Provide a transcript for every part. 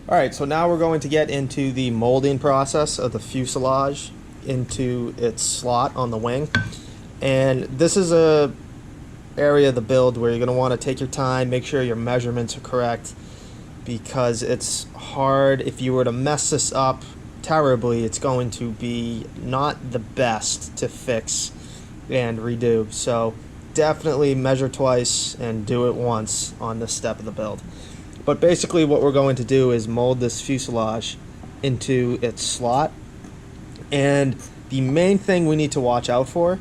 Alright, so now we're going to get into the molding process of the fuselage into its slot on the wing. And this is a area of the build where you're going to want to take your time, make sure your measurements are correct, because it's hard. If you were to mess this up terribly, it's going to be not the best to fix and redo. So definitely measure twice and do it once on this step of the build. But basically what we're going to do is mold this fuselage into its slot. And the main thing we need to watch out for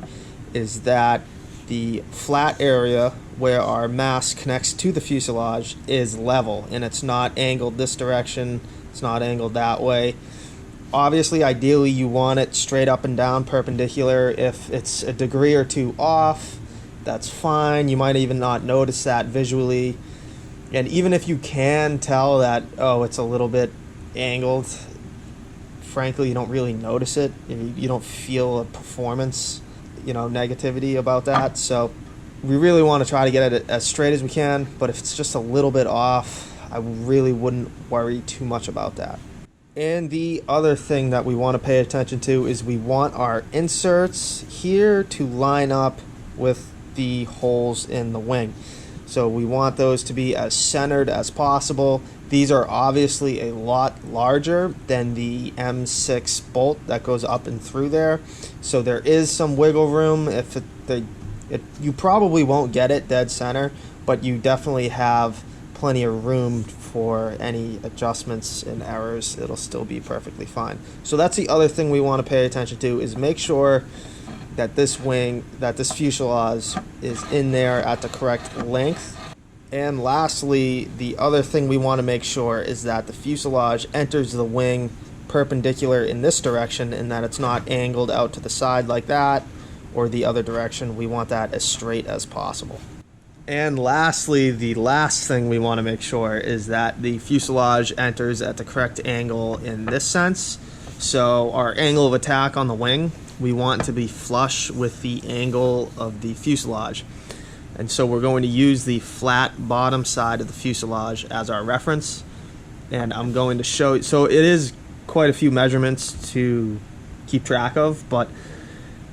is that the flat area where our mast connects to the fuselage is level and it's not angled this direction, it's not angled that way. Obviously, ideally you want it straight up and down perpendicular. If it's a degree or two off, that's fine. You might even not notice that visually. And even if you can tell that, oh, it's a little bit angled, frankly, you don't really notice it. You don't feel a performance, negativity about that. So we really want to try to get it as straight as we can. But if it's just a little bit off, I really wouldn't worry too much about that. And the other thing that we want to pay attention to is we want our inserts here to line up with the holes in the wing. So we want those to be as centered as possible. These are obviously a lot larger than the M6 bolt that goes up and through there. So there is some wiggle room. You probably won't get it dead center, but you definitely have plenty of room for any adjustments and errors. It'll still be perfectly fine. So that's the other thing we want to pay attention to, is make sure that this fuselage is in there at the correct length. And lastly, the other thing we want to make sure is that the fuselage enters the wing perpendicular in this direction and that it's not angled out to the side like that or the other direction. We want that as straight as possible. And lastly, the last thing we want to make sure is that the fuselage enters at the correct angle in this sense. So our angle of attack on the wing, we want to be flush with the angle of the fuselage. And so we're going to use the flat bottom side of the fuselage as our reference. And I'm going to show, so it is quite a few measurements to keep track of, but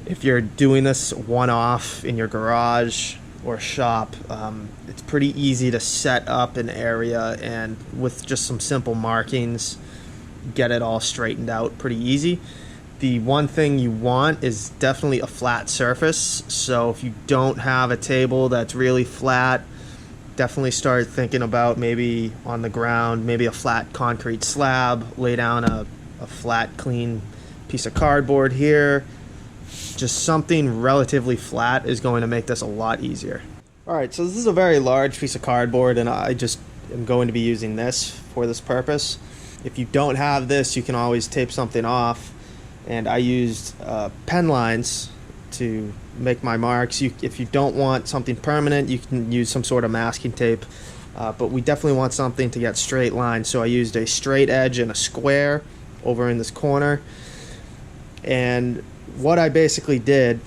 if you're doing this one-off in your garage or shop, it's pretty easy to set up an area and with just some simple markings get it all straightened out pretty easy. The one thing you want is definitely a flat surface. So if you don't have a table that's really flat, definitely start thinking about maybe on the ground, maybe a flat concrete slab, lay down a flat clean piece of cardboard here. Just something relatively flat is going to make this a lot easier. Alright, so this is a very large piece of cardboard and I just am going to be using this for this purpose. If you don't have this, you can always tape something off. And I used pen lines to make my marks. If you don't want something permanent, you can use some sort of masking tape. But we definitely want something to get straight lines. So I used a straight edge and a square over in this corner. And what I basically did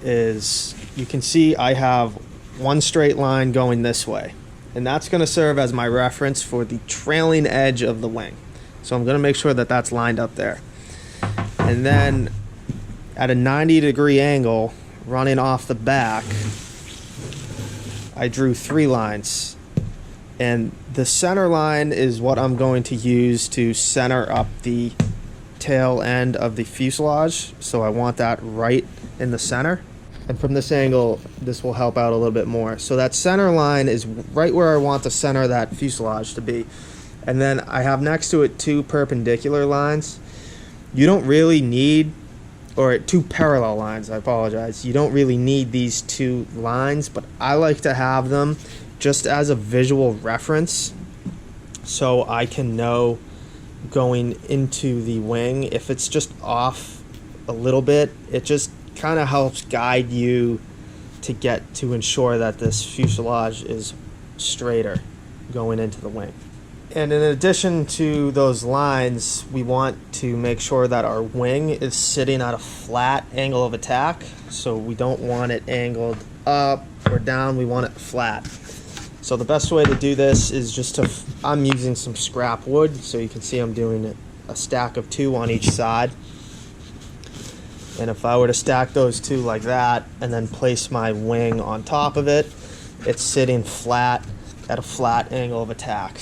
is, you can see I have one straight line going this way. And that's going to serve as my reference for the trailing edge of the wing. So I'm going to make sure that that's lined up there. And then at a 90-degree angle, running off the back, I drew 3 lines. And the center line is what I'm going to use to center up the tail end of the fuselage. So I want that right in the center. And from this angle, this will help out a little bit more. So that center line is right where I want the center of that fuselage to be. And then I have next to it 2 perpendicular lines. You don't really need, or 2 parallel lines, I apologize. You don't really need these 2 lines, but I like to have them just as a visual reference so I can know going into the wing. If it's just off a little bit, it just kind of helps guide you to ensure that this fuselage is straighter going into the wing. And in addition to those lines, we want to make sure that our wing is sitting at a flat angle of attack. So we don't want it angled up or down, we want it flat. So the best way to do this is just to, I'm using some scrap wood, so you can see I'm doing a stack of 2 on each side. And if I were to stack those 2 like that and then place my wing on top of it, it's sitting flat at a flat angle of attack.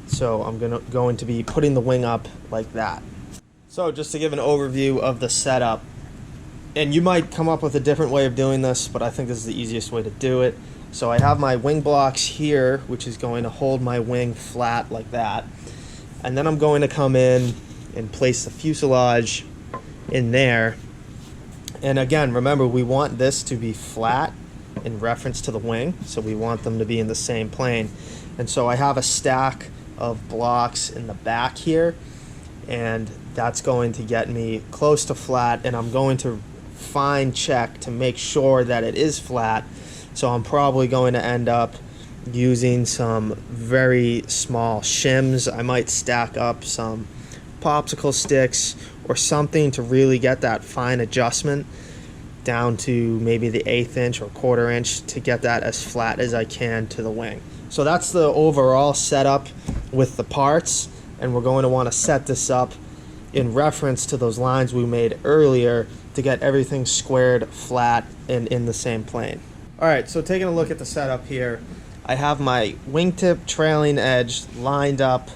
So I'm going to be putting the wing up like that. So just to give an overview of the setup, and you might come up with a different way of doing this, but I think this is the easiest way to do it. So I have my wing blocks here, which is going to hold my wing flat like that. And then I'm going to come in and place the fuselage in there. And again, remember, we want this to be flat in reference to the wing, so we want them to be in the same plane. And so I have a stack of blocks in the back here, and that's going to get me close to flat, and I'm going to fine check to make sure that it is flat. So I'm probably going to end up using some very small shims. I might stack up some popsicle sticks or something to really get that fine adjustment down to maybe the 1/8 inch or 1/4 inch to get that as flat as I can to the wing. So that's the overall setup with the parts, and we're going to want to set this up in reference to those lines we made earlier to get everything squared, flat, and in the same plane. Alright, so taking a look at the setup here, I have my wingtip trailing edge lined up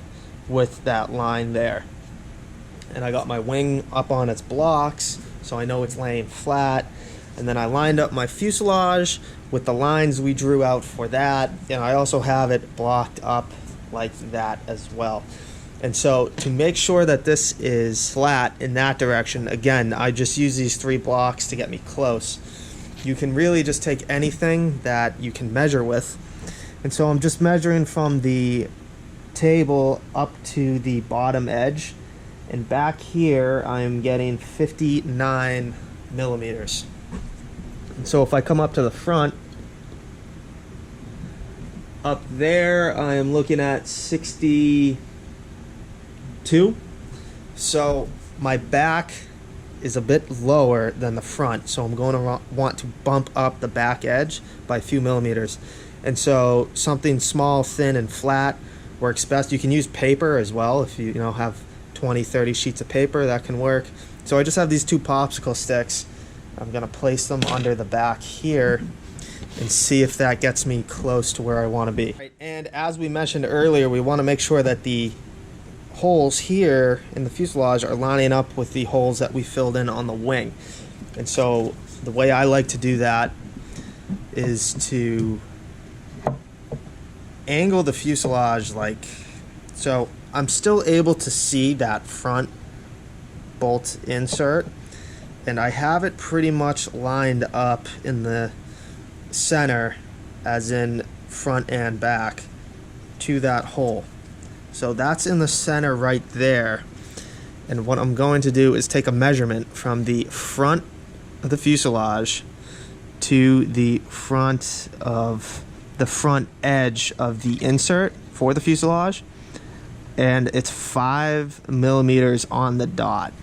with that line there. And I got my wing up on its blocks, so I know it's laying flat. And then I lined up my fuselage with the lines we drew out for that, and I also have it blocked up like that as well. And so to make sure that this is flat in that direction, again, I just use these 3 blocks to get me close. You can really just take anything that you can measure with. And so I'm just measuring from the table up to the bottom edge. And back here, I'm getting 59 millimeters. And so if I come up to the front, up there, I am looking at 62. So my back is a bit lower than the front, so I'm going to want to bump up the back edge by a few millimeters. And so something small, thin, and flat works best. You can use paper as well. If you have 20-30 sheets of paper, that can work. So I just have these 2 popsicle sticks. I'm going to place them under the back here and see if that gets me close to where I want to be. Right, and as we mentioned earlier, we want to make sure that the holes here in the fuselage are lining up with the holes that we filled in on the wing. And so the way I like to do that is to angle the fuselage like so. I'm still able to see that front bolt insert, and I have it pretty much lined up in the center, as in front and back, to that hole. So that's in the center right there. And what I'm going to do is take a measurement from the front of the fuselage to the front edge of the insert for the fuselage, and it's 5 millimeters on the dot.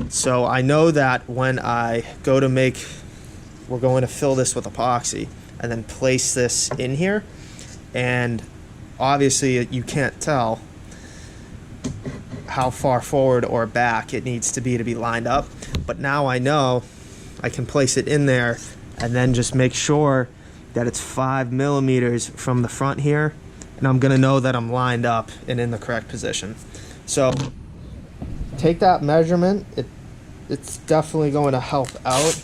So I know that when I go to we're going to fill this with epoxy and then place this in here, and obviously you can't tell how far forward or back it needs to be lined up, but now I know I can place it in there and then just make sure that it's 5 millimeters from the front here, and I'm gonna know that I'm lined up and in the correct position. So take that measurement. It's definitely going to help out.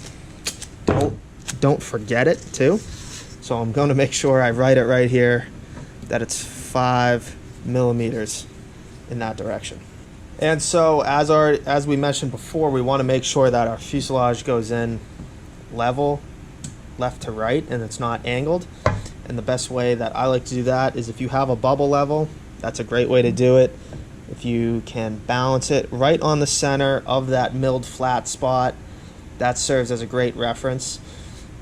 Don't forget it too. So I'm going to make sure I write it right here that it's 5 millimeters in that direction. And so as we mentioned before, we want to make sure that our fuselage goes in level, left to right, and it's not angled. And the best way that I like to do that is if you have a bubble level, that's a great way to do it. If you can balance it right on the center of that milled flat spot, that serves as a great reference.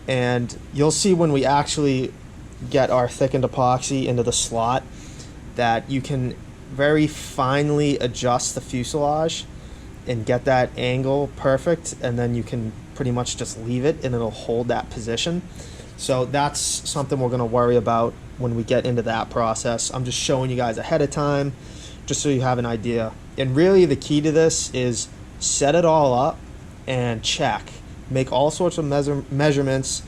And you'll see when we actually get our thickened epoxy into the slot that you can very finely adjust the fuselage and get that angle perfect, and then you can pretty much just leave it and it'll hold that position. So that's something we're going to worry about when we get into that process. I'm just showing you guys ahead of time just so you have an idea. And really the key to this is set it all up and check. Make all sorts of measurements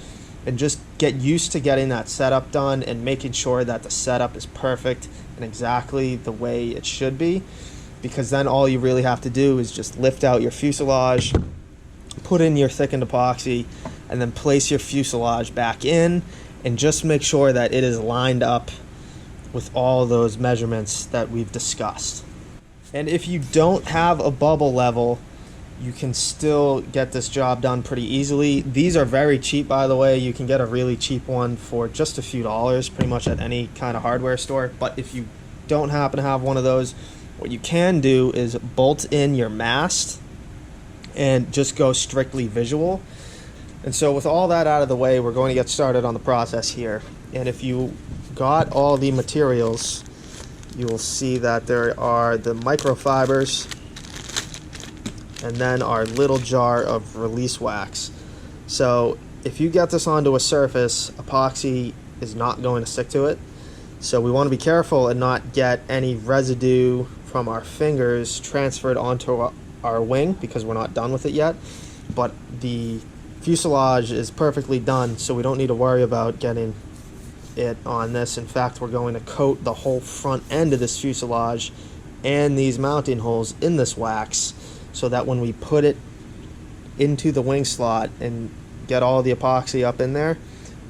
and just get used to getting that setup done and making sure that the setup is perfect and exactly the way it should be, because then all you really have to do is just lift out your fuselage, put in your thickened epoxy, and then place your fuselage back in and just make sure that it is lined up with all those measurements that we've discussed. And if you don't have a bubble level, you can still get this job done pretty easily. These are very cheap, by the way. You can get a really cheap one for just a few dollars pretty much at any kind of hardware store. But if you don't happen to have one of those, what you can do is bolt in your mast and just go strictly visual. And so with all that out of the way, we're going to get started on the process here. And if you got all the materials, you will see that there are the microfibers and then our little jar of release wax. So if you get this onto a surface, epoxy is not going to stick to it. So we want to be careful and not get any residue from our fingers transferred onto our wing, because we're not done with it yet. But the fuselage is perfectly done, so we don't need to worry about getting it on this. In fact, we're going to coat the whole front end of this fuselage and these mounting holes in this wax, so that when we put it into the wing slot and get all the epoxy up in there,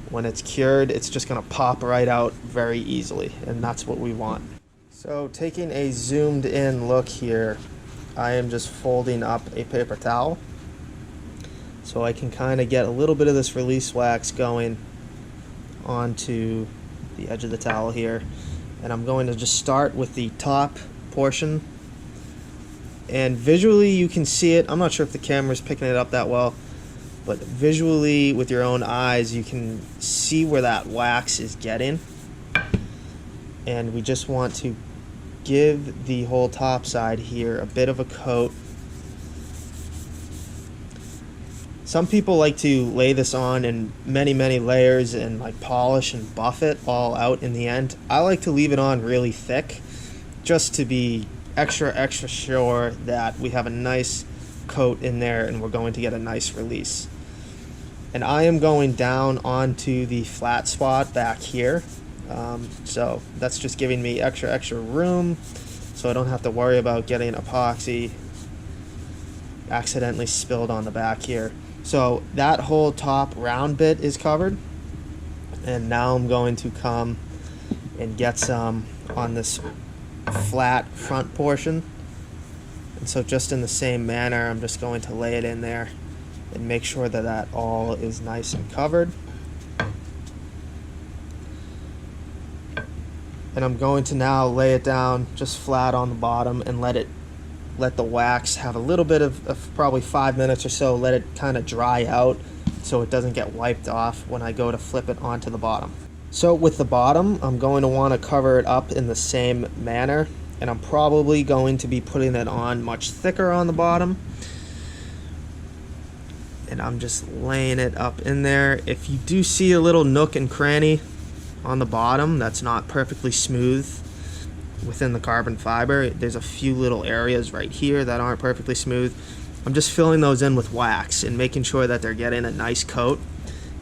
when it's cured, it's just going to pop right out very easily, and that's what we want. So taking a zoomed in look here, I am just folding up a paper towel so I can kind of get a little bit of this release wax going onto the edge of the towel here. And I'm going to just start with the top portion. And visually you can see it. I'm not sure if the camera's picking it up that well, but visually with your own eyes you can see where that wax is getting. And we just want to give the whole top side here a bit of a coat. Some people like to lay this on in many layers and like polish and buff it all out in the end. I like to leave it on really thick just to be extra sure that we have a nice coat in there and we're going to get a nice release. And I am going down onto the flat spot back here, so that's just giving me extra room so I don't have to worry about getting epoxy accidentally spilled on the back here. So that whole top round bit is covered, and now I'm going to come and get some on this flat front portion. And so just in the same manner, I'm just going to lay it in there and make sure that that all is nice and covered. And I'm going to now lay it down just flat on the bottom and let the wax have a little bit of probably 5 minutes or so. Let it kind of dry out so it doesn't get wiped off when I go to flip it onto the bottom. So with the bottom, I'm going to want to cover it up in the same manner, and I'm probably going to be putting it on much thicker on the bottom. And I'm just laying it up in there. If you do see a little nook and cranny on the bottom that's not perfectly smooth within the carbon fiber, there's a few little areas right here that aren't perfectly smooth. I'm just filling those in with wax and making sure that they're getting a nice coat,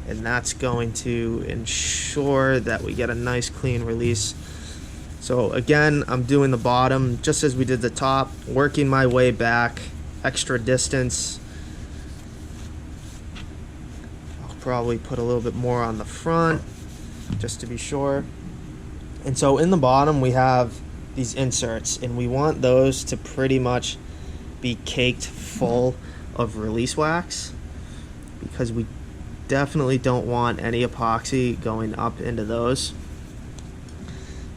and that's going to ensure that we get a nice clean release. So again, I'm doing the bottom just as we did the top, working my way back extra distance. I'll probably put a little bit more on the front just to be sure. And so in the bottom we have these inserts, and we want those to pretty much be caked full of release wax, because we definitely don't want any epoxy going up into those.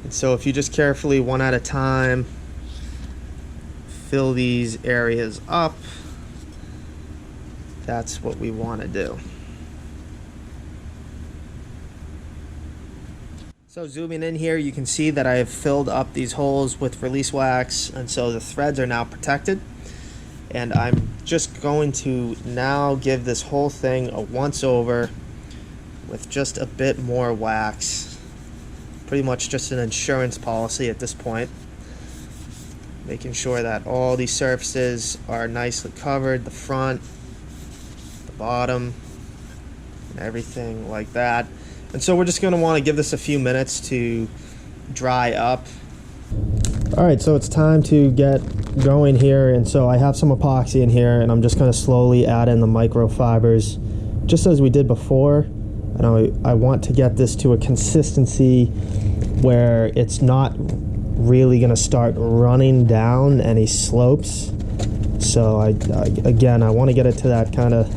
And so if you just carefully, one at a time, fill these areas up, that's what we want to do. So zooming in here, you can see that I have filled up these holes with release wax, and so the threads are now protected. And I'm just going to now give this whole thing a once over with just a bit more wax. Pretty much just an insurance policy at this point. Making sure that all these surfaces are nicely covered, the front, the bottom, and everything like that. And so we're just going to want to give this a few minutes to dry up. Alright, so it's time to get going here, and so I have some epoxy in here, and I'm just going to slowly add in the microfibers just as we did before. And I want to get this to a consistency where it's not really going to start running down any slopes. So again, I want to get it to that kind of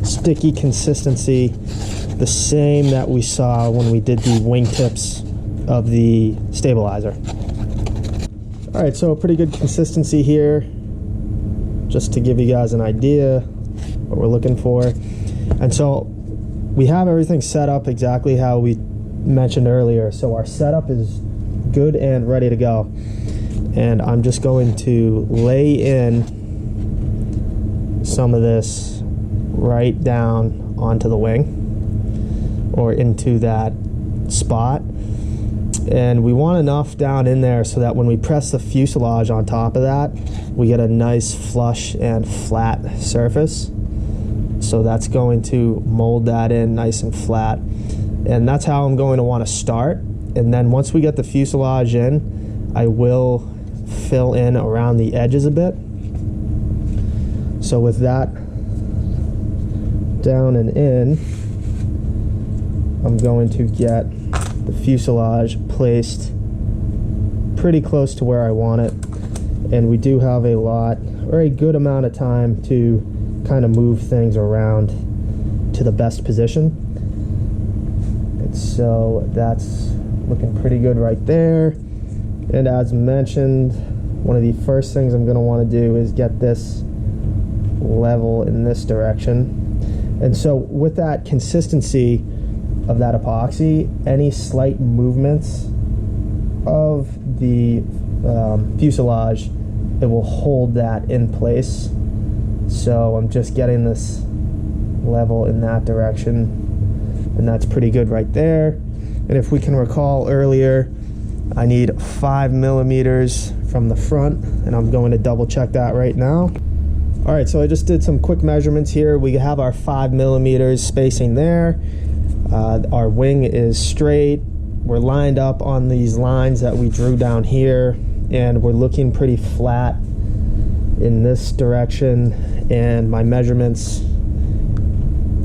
sticky consistency, the same that we saw when we did the wingtips of the stabilizer. All right, so a pretty good consistency here, just to give you guys an idea what we're looking for. And so we have everything set up exactly how we mentioned earlier. So our setup is good and ready to go. And I'm just going to lay in some of this right down onto the wing or into that spot. And we want enough down in there so that when we press the fuselage on top of that, we get a nice flush and flat surface. So that's going to mold that in nice and flat. And that's how I'm going to want to start. And then once we get the fuselage in, I will fill in around the edges a bit. So with that down and in, I'm going to get the fuselage placed pretty close to where I want it. And we do have a lot, or a good amount of time to kind of move things around to the best position. And so that's looking pretty good right there. And as mentioned, one of the first things I'm going to want to do is get this level in this direction. And so with that consistency of that epoxy, any slight movements of the fuselage, it will hold that in place. So I'm just getting this level in that direction, and that's pretty good right there. And if we can recall earlier, I need 5 millimeters from the front, and I'm going to double check that right now. All right, so I just did some quick measurements here. We have our 5 millimeters spacing there. Our wing is straight. We're lined up on these lines that we drew down here, and we're looking pretty flat in this direction. And my measurements,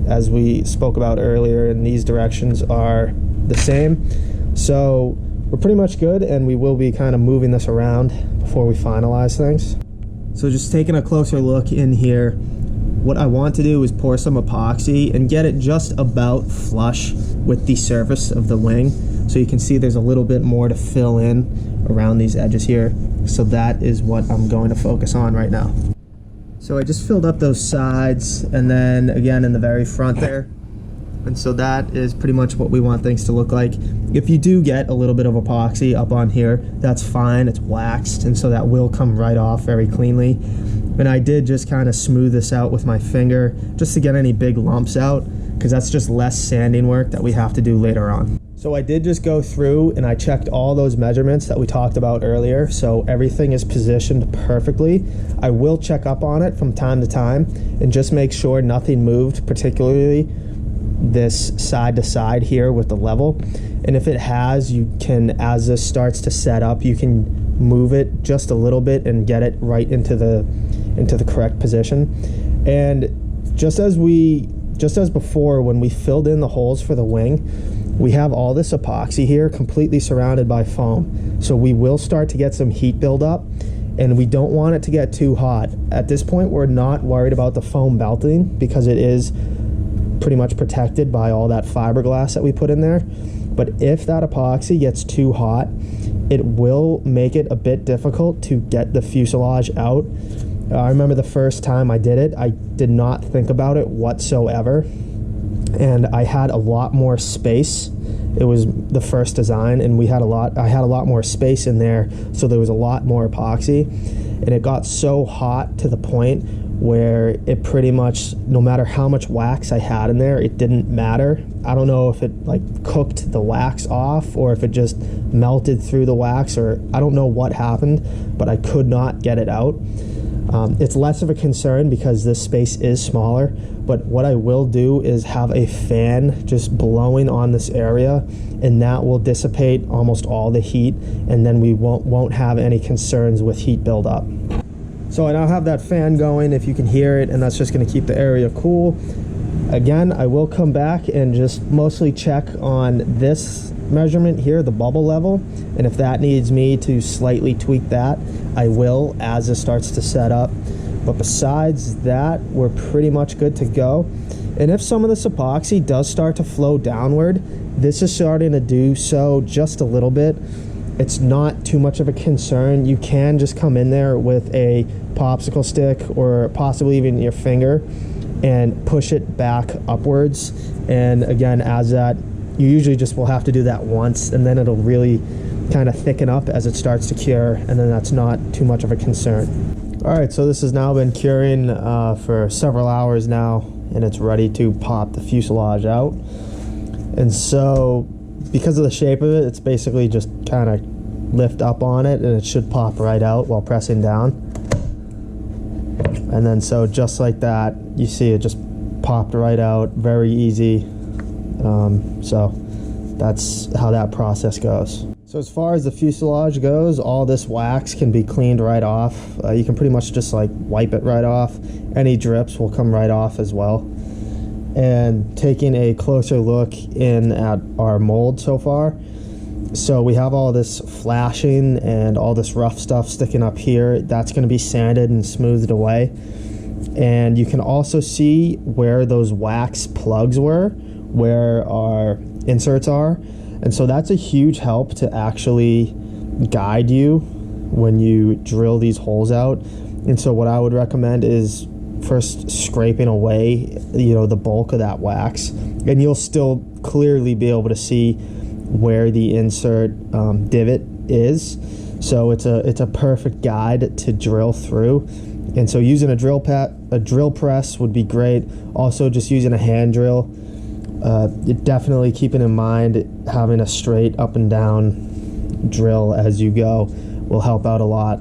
as we spoke about earlier, in these directions are the same. So we're pretty much good, and we will be kind of moving this around before we finalize things. So just taking a closer look in here, what I want to do is pour some epoxy and get it just about flush with the surface of the wing. So you can see there's a little bit more to fill in around these edges here. So that is what I'm going to focus on right now. So I just filled up those sides, and then again in the very front there. And so that is pretty much what we want things to look like. If you do get a little bit of epoxy up on here, that's fine, it's waxed, and so that will come right off very cleanly. And I did just kind of smooth this out with my finger just to get any big lumps out, because that's just less sanding work that we have to do later on. So I did just go through and I checked all those measurements that we talked about earlier, so everything is positioned perfectly. I will check up on it from time to time and just make sure nothing moved, particularly this side to side here with the level. And if it has, you can, as this starts to set up, you can move it just a little bit and get it right into the correct position. And just as before, when we filled in the holes for the wing, we have all this epoxy here completely surrounded by foam. So we will start to get some heat buildup, and we don't want it to get too hot. At this point, we're not worried about the foam melting because it is pretty much protected by all that fiberglass that we put in there. But if that epoxy gets too hot, it will make it a bit difficult to get the fuselage out. I remember the first time I did it, I did not think about it whatsoever, and I had a lot more space. It was the first design, and I had a lot more space in there, so there was a lot more epoxy, and it got so hot to the point where it pretty much, no matter how much wax I had in there, it didn't matter. I don't know if it like cooked the wax off or if it just melted through the wax, or I don't know what happened, but I could not get it out. It's less of a concern because this space is smaller, but what I will do is have a fan just blowing on this area, and that will dissipate almost all the heat, and then we won't have any concerns with heat buildup. So I now have that fan going, if you can hear it, and that's just going to keep the area cool. Again, I will come back and just mostly check on this measurement here, the bubble level, and if that needs me to slightly tweak that, I will as it starts to set up. But besides that, we're pretty much good to go. And if some of this epoxy does start to flow downward, this is starting to do so just a little bit. It's not too much of a concern. You can just come in there with a popsicle stick or possibly even your finger and push it back upwards. And again, as that, you usually just will have to do that once, and then it'll really kind of thicken up as it starts to cure, and then that's not too much of a concern. All right, so this has now been curing for several hours now, and it's ready to pop the fuselage out. And so because of the shape of it, it's basically just kind of lift up on it, and it should pop right out while pressing down. And then so just like that, you see it just popped right out, very easy. So that's how that process goes. So as far as the fuselage goes, all this wax can be cleaned right off. You can pretty much just like wipe it right off. Any drips will come right off as well. And taking a closer look in at our mold so far, so we have all this flashing and all this rough stuff sticking up here. That's going to be sanded and smoothed away. And you can also see where those wax plugs were, where our inserts are. And so that's a huge help to actually guide you when you drill these holes out. And so what I would recommend is first scraping away, the bulk of that wax, and you'll still clearly be able to see where the insert divot is. So it's a perfect guide to drill through. And so using a drill press would be great. Also just using a hand drill. Definitely keeping in mind having a straight up and down drill as you go will help out a lot.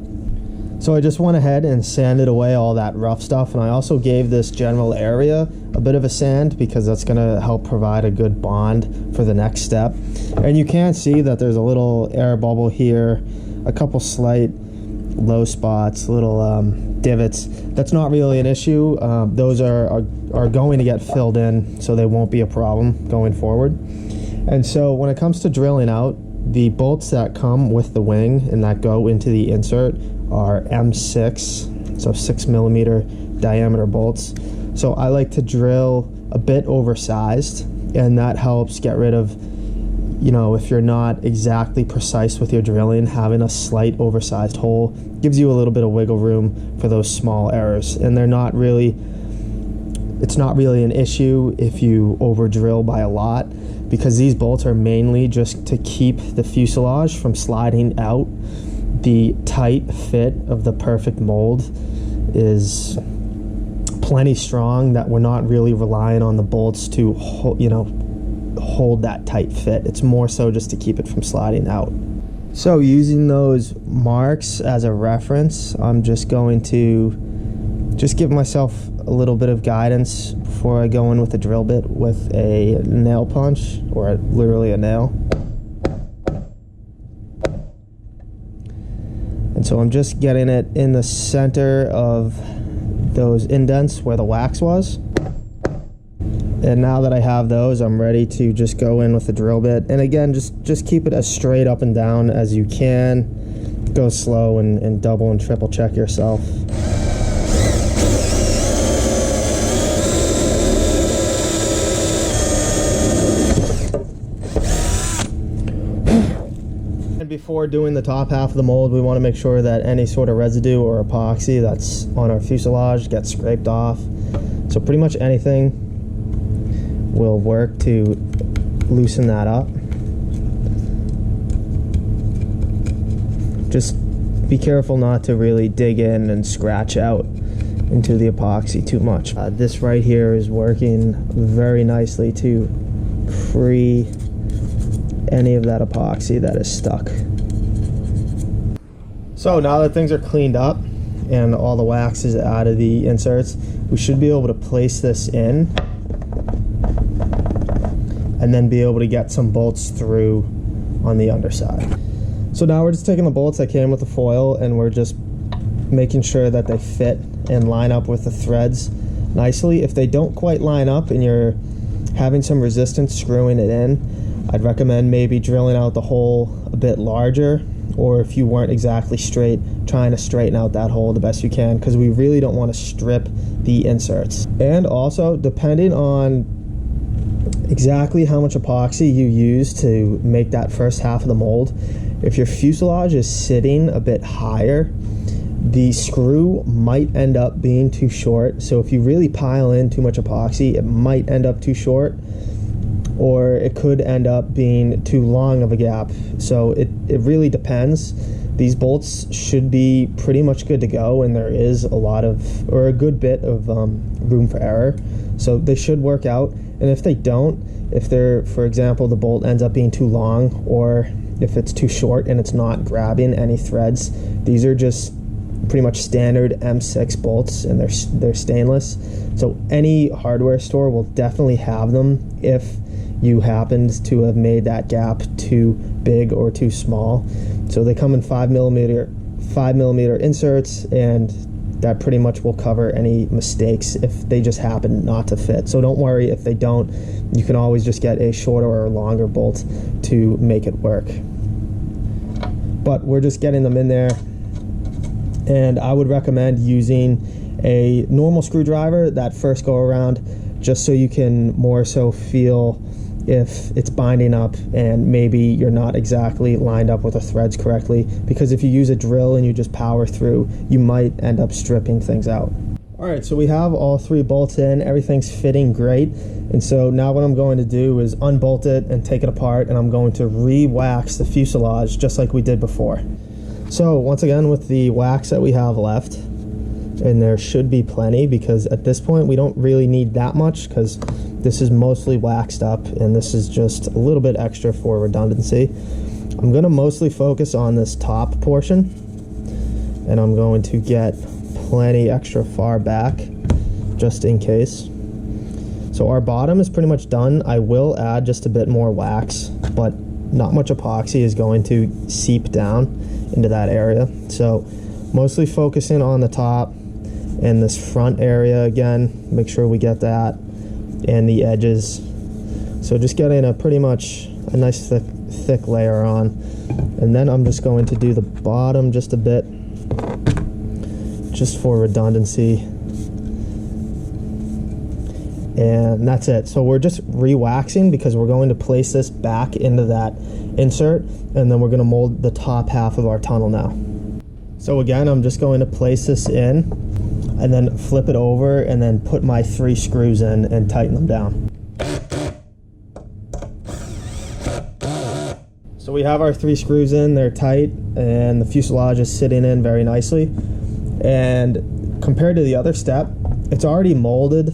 So I just went ahead and sanded away all that rough stuff, and I also gave this general area a bit of a sand because that's going to help provide a good bond for the next step. And you can see that there's a little air bubble here, a couple slight low spots, little divots. That's not really an issue. Those are going to get filled in, so they won't be a problem going forward. And so when it comes to drilling out, the bolts that come with the wing and that go into the insert are M6, so 6mm diameter bolts. So I like to drill a bit oversized, and that helps get rid of, if you're not exactly precise with your drilling, having a slight oversized hole gives you a little bit of wiggle room for those small errors. And it's not really an issue if you over drill by a lot, because these bolts are mainly just to keep the fuselage from sliding out. The tight fit of the perfect mold is plenty strong that we're not really relying on the bolts to hold that tight fit. It's more so just to keep it from sliding out. So using those marks as a reference, I'm just going to just give myself a little bit of guidance before I go in with a drill bit with a nail punch, or literally a nail. And so I'm just getting it in the center of those indents where the wax was. And now that I have those, I'm ready to just go in with the drill bit. And again, just keep it as straight up and down as you can. Go slow and double and triple check yourself. And before doing the top half of the mold, we want to make sure that any sort of residue or epoxy that's on our fuselage gets scraped off. So pretty much anything will work to loosen that up. Just be careful not to really dig in and scratch out into the epoxy too much. This right here is working very nicely to free any of that epoxy that is stuck. So now that things are cleaned up and all the wax is out of the inserts, we should be able to place this in and then be able to get some bolts through on the underside. So now we're just taking the bolts that came with the foil and we're just making sure that they fit and line up with the threads nicely. If they don't quite line up and you're having some resistance screwing it in, I'd recommend maybe drilling out the hole a bit larger, or if you weren't exactly straight, trying to straighten out that hole the best you can, because we really don't want to strip the inserts. And also, depending on exactly how much epoxy you use to make that first half of the mold, if your fuselage is sitting a bit higher, the screw might end up being too short. So if you really pile in too much epoxy, it might end up too short, or it could end up being too long of a gap. So it really depends. These bolts should be pretty much good to go, and there is a lot of, or a good bit of room for error. So they should work out. And if they don't, if they're, for example, the bolt ends up being too long, or if it's too short and it's not grabbing any threads, these are just pretty much standard M6 bolts, and they're stainless. So any hardware store will definitely have them if you happened to have made that gap too big or too small. So they come in 5mm inserts, and that pretty much will cover any mistakes if they just happen not to fit. So don't worry if they don't. You can always just get a shorter or longer bolt to make it work. But we're just getting them in there, and I would recommend using a normal screwdriver that first go around, just so you can more so feel if it's binding up and maybe you're not exactly lined up with the threads correctly, because if you use a drill and you just power through, you might end up stripping things out. All right, so we have all 3 bolts in, everything's fitting great, and so now what I'm going to do is unbolt it and take it apart, and I'm going to re-wax the fuselage just like we did before. So once again, with the wax that we have left, and there should be plenty, because at this point we don't really need that much, because this is mostly waxed up and this is just a little bit extra for redundancy. I'm going to mostly focus on this top portion, and I'm going to get plenty extra far back just in case. So our bottom is pretty much done. I will add just a bit more wax, but not much epoxy is going to seep down into that area. So mostly focusing on the top and this front area again, make sure we get that, and the edges. So just getting a pretty much a nice thick layer on, and then I'm just going to do the bottom just a bit, just for redundancy, and that's it. So we're just re-waxing because we're going to place this back into that insert, and then we're going to mold the top half of our tunnel now. So again, I'm just going to place this in and then flip it over and then put my 3 screws in and tighten them down. So we have our 3 screws in, they're tight, and the fuselage is sitting in very nicely. And compared to the other step, it's already molded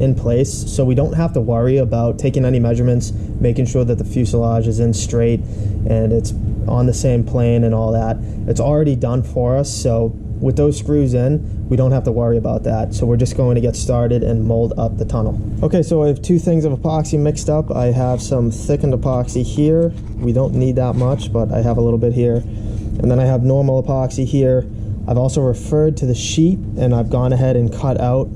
in place, so we don't have to worry about taking any measurements, making sure that the fuselage is in straight and it's on the same plane and all that. It's already done for us, so with those screws in, we don't have to worry about that. So we're just going to get started and mold up the tunnel. Okay, so I have 2 things of epoxy mixed up. I have some thickened epoxy here. We don't need that much, but I have a little bit here. And then I have normal epoxy here. I've also referred to the sheet, and I've gone ahead and cut out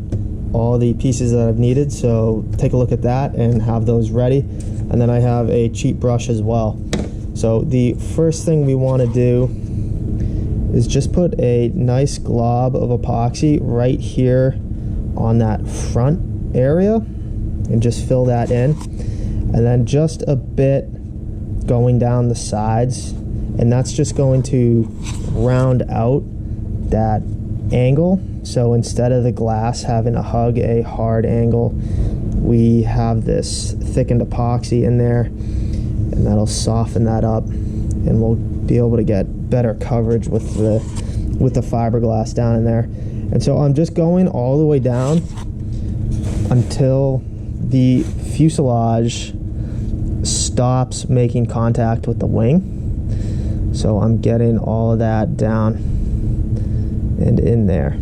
all the pieces that I've needed. So take a look at that and have those ready. And then I have a cheap brush as well. So the first thing we want to do is just put a nice glob of epoxy right here on that front area and just fill that in, and then just a bit going down the sides, and that's just going to round out that angle. So instead of the glass having to hug a hard angle, we have this thickened epoxy in there, and that'll soften that up, and we'll be able to get better coverage with the fiberglass down in there. And so I'm just going all the way down until the fuselage stops making contact with the wing. So I'm getting all of that down and in there.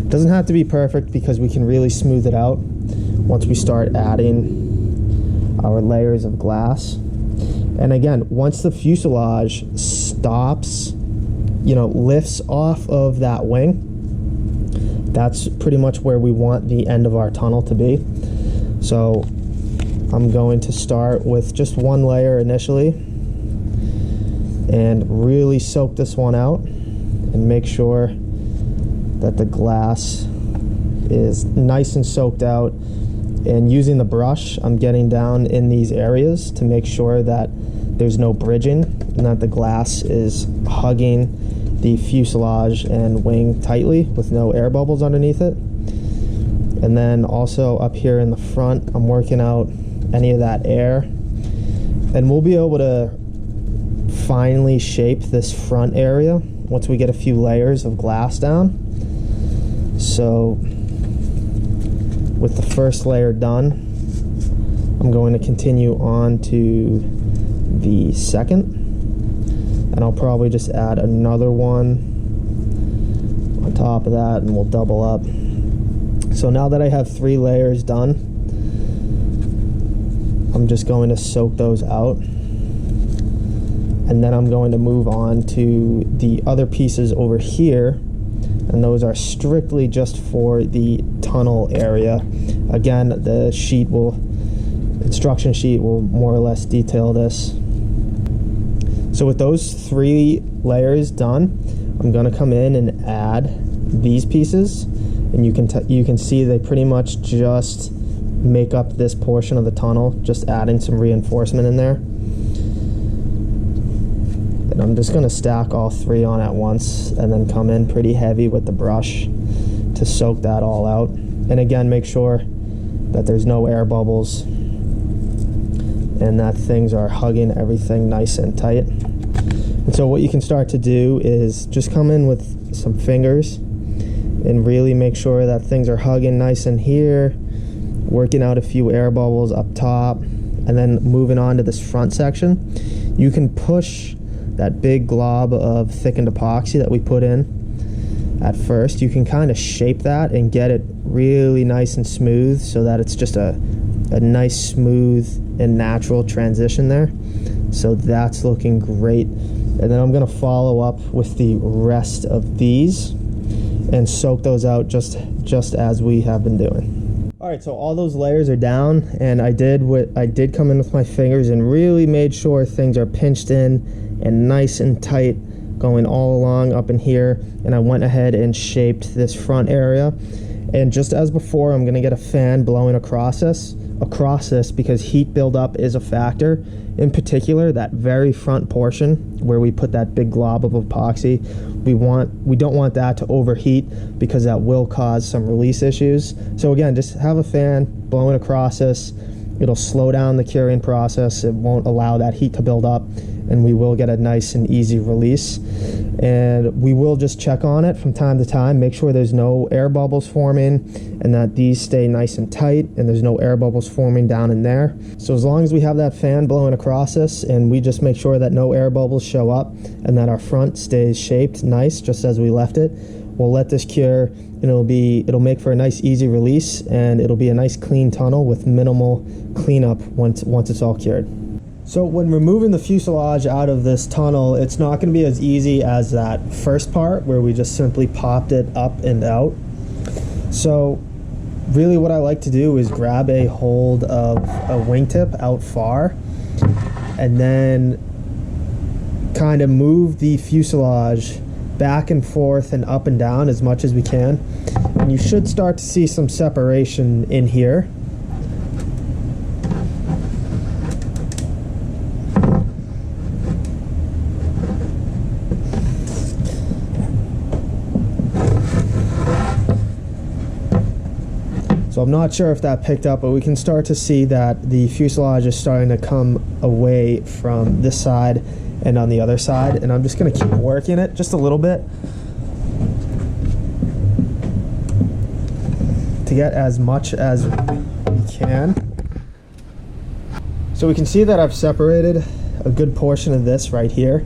Doesn't have to be perfect because we can really smooth it out once we start adding our layers of glass. And again, once the fuselage stops, you know, lifts off of that wing, that's pretty much where we want the end of our tunnel to be. So I'm going to start with just one layer initially and really soak this one out and make sure that the glass is nice and soaked out. And using the brush, I'm getting down in these areas to make sure that there's no bridging and that the glass is hugging the fuselage and wing tightly with no air bubbles underneath it. And then also up here in the front, I'm working out any of that air. And we'll be able to finally shape this front area once we get a few layers of glass down. So with the first layer done, I'm going to continue on to the second. And I'll probably just add another one on top of that and we'll double up. So now that I have 3 layers done, I'm just going to soak those out. And then I'm going to move on to the other pieces over here. And those are strictly just for the tunnel area. Again, the instruction sheet will more or less detail this. So with those 3 layers done, I'm going to come in and add these pieces, and you can see they pretty much just make up this portion of the tunnel, just adding some reinforcement in there. And I'm just going to stack all 3 on at once and then come in pretty heavy with the brush to soak that all out. And again, make sure that there's no air bubbles and that things are hugging everything nice and tight. And so what you can start to do is just come in with some fingers and really make sure that things are hugging nice in here, working out a few air bubbles up top, and then moving on to this front section. You can push that big glob of thickened epoxy that we put in at first. You can kind of shape that and get it really nice and smooth so that it's just a nice, smooth, and natural transition there. So that's looking great. And then I'm going to follow up with the rest of these and soak those out just as we have been doing. All right, so all those layers are down, and I did come in with my fingers and really made sure things are pinched in and nice and tight going all along up in here. And I went ahead and shaped this front area. And just as before, I'm going to get a fan blowing across this because heat buildup is a factor. In particular, that very front portion where we put that big glob of epoxy, we don't want that to overheat because that will cause some release issues. So again, just have a fan blowing across this. It'll slow down the curing process. It won't allow that heat to build up, and we will get a nice and easy release. And we will just check on it from time to time, make sure there's no air bubbles forming and that these stay nice and tight and there's no air bubbles forming down in there. So as long as we have that fan blowing across us and we just make sure that no air bubbles show up and that our front stays shaped nice just as we left it, we'll let this cure, and it'll make for a nice easy release, and it'll be a nice clean tunnel with minimal cleanup once it's all cured. So when removing the fuselage out of this tunnel, it's not going to be as easy as that first part where we just simply popped it up and out. So really what I like to do is grab a hold of a wingtip out far and then kind of move the fuselage back and forth and up and down as much as we can. And you should start to see some separation in here. So I'm not sure if that picked up, but we can start to see that the fuselage is starting to come away from this side and on the other side. And I'm just going to keep working it just a little bit. to get as much as we can. So we can see that I've separated a good portion of this right here,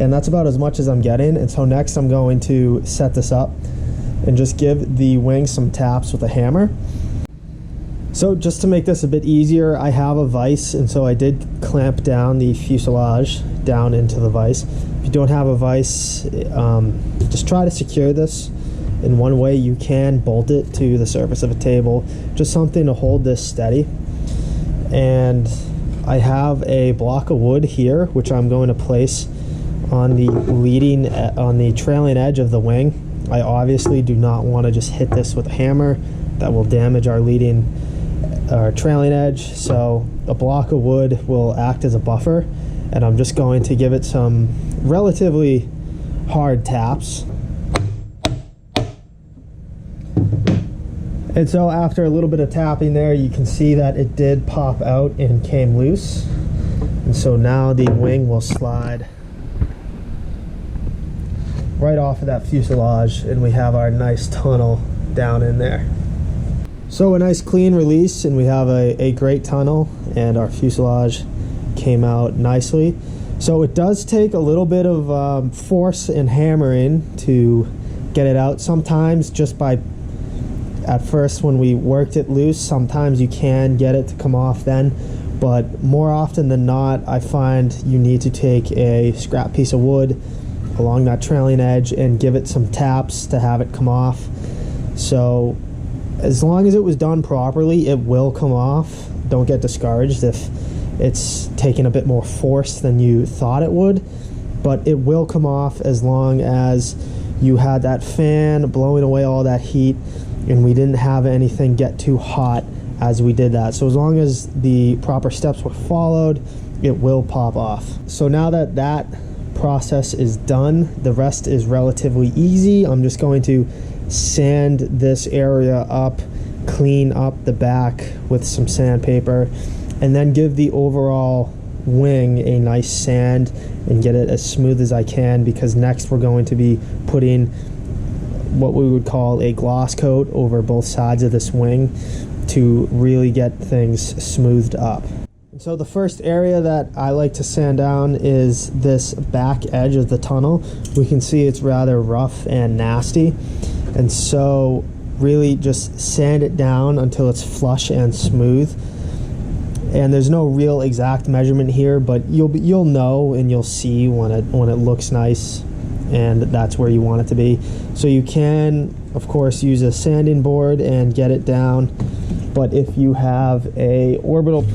and that's about as much as I'm getting. And so next I'm going to set this up and just give the wing some taps with a hammer. So just to make this a bit easier, I have a vise, and so I did clamp down the fuselage down into the vise. If you don't have a vise, just try to secure this in one way. You can bolt it to the surface of a table, just something to hold this steady. And I have a block of wood here, which I'm going to place on the trailing edge of the wing. I obviously do not want to just hit this with a hammer. That will damage our trailing edge. So a block of wood will act as a buffer, and I'm just going to give it some relatively hard taps. And so after a little bit of tapping there, you can see that it did pop out and came loose. And so now the wing will slide right off of that fuselage, and we have our nice tunnel down in there. So a nice clean release, and we have a great tunnel, and our fuselage came out nicely. So it does take a little bit of force and hammering to get it out. Sometimes just by, at first when we worked it loose, sometimes you can get it to come off then, but more often than not, I find you need to take a scrap piece of wood along that trailing edge and give it some taps to have it come off. So as long as it was done properly, it will come off. Don't get discouraged if it's taking a bit more force than you thought it would, but it will come off as long as you had that fan blowing away all that heat and we didn't have anything get too hot as we did that. So as long as the proper steps were followed, it will pop off. So now that that process is done, the rest is relatively easy. I'm just going to sand this area up, clean up the back with some sandpaper, and then give the overall wing a nice sand and get it as smooth as I can, because next we're going to be putting what we would call a gloss coat over both sides of this wing to really get things smoothed up. And so the first area that I like to sand down is this back edge of the tunnel. We can see it's rather rough and nasty, and so really just sand it down until it's flush and smooth. And there's no real exact measurement here, but you'll know and you'll see when it looks nice, and that's where you want it to be. So you can of course use a sanding board and get it down, but if you have a orbital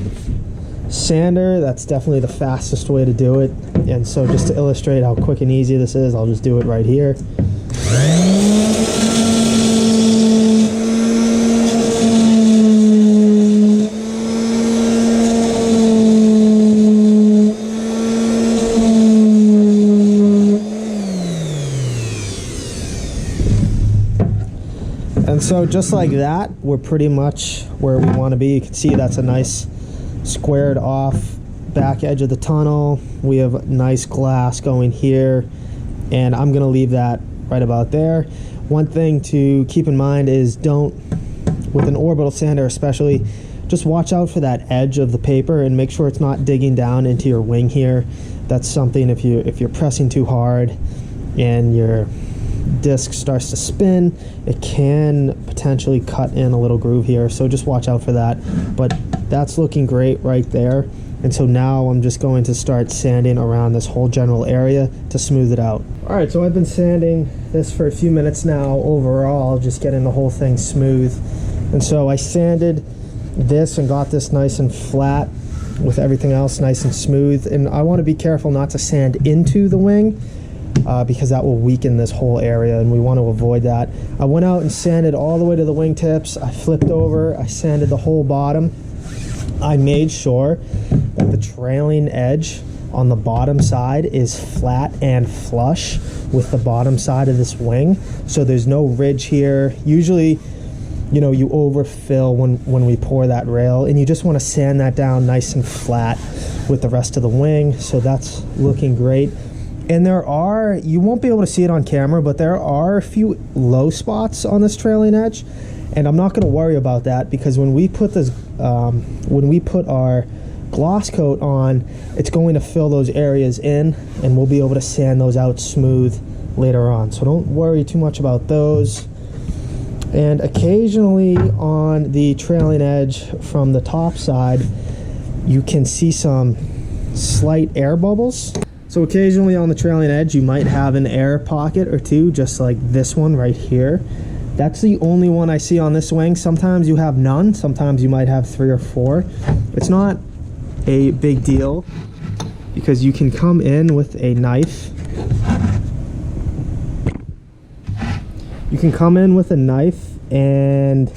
sander, that's definitely the fastest way to do it. And so just to illustrate how quick and easy this is, I'll just do it right here. And so just like that, we're pretty much where we want to be. You can see that's a nice squared off back edge of the tunnel. We have nice glass going here, and I'm gonna leave that right about there. One thing to keep in mind is with an orbital sander especially, just watch out for that edge of the paper and make sure it's not digging down into your wing here. That's something, if you're pressing too hard and your disc starts to spin, it can potentially cut in a little groove here, so just watch out for that. But that's looking great right there, and so now I'm just going to start sanding around this whole general area to smooth it out. Alright, so I've been sanding this for a few minutes now overall, just getting the whole thing smooth. And so I sanded this and got this nice and flat with everything else nice and smooth, and I want to be careful not to sand into the wing because that will weaken this whole area, and we want to avoid that. I went out and sanded all the way to the wingtips. I flipped over, I sanded the whole bottom. I made sure that the trailing edge on the bottom side is flat and flush with the bottom side of this wing, so there's no ridge here. Usually, you know, you overfill when we pour that rail, and you just want to sand that down nice and flat with the rest of the wing. So that's looking great. And you won't be able to see it on camera, but there are a few low spots on this trailing edge, And I'm not going to worry about that, because when we put this, when we put our gloss coat on, it's going to fill those areas in, and we'll be able to sand those out smooth later on. So don't worry too much about those. And occasionally on the trailing edge from the top side, you can see some slight air bubbles. So occasionally on the trailing edge, you might have an air pocket or two, just like this one right here. That's the only one I see on this wing. Sometimes you have none, sometimes you might have 3 or 4. It's not a big deal, because you can come in with a knife. You can come in with a knife and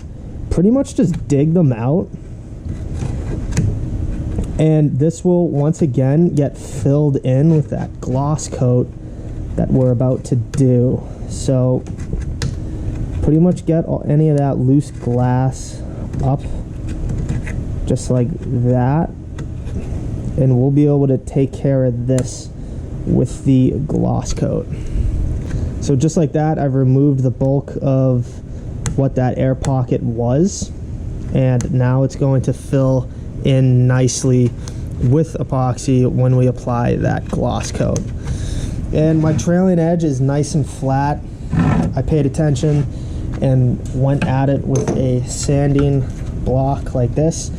pretty much just dig them out. And this will once again get filled in with that gloss coat that we're about to do. So pretty much get any of that loose glass up just like that, and we'll be able to take care of this with the gloss coat. So just like that, I've removed the bulk of what that air pocket was, and now it's going to fill in nicely with epoxy when we apply that gloss coat. And my trailing edge is nice and flat. I paid attention and went at it with a sanding block like this,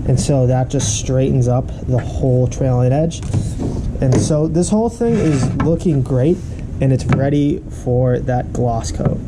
and so that just straightens up the whole trailing edge. And so this whole thing is looking great, and it's ready for that gloss coat.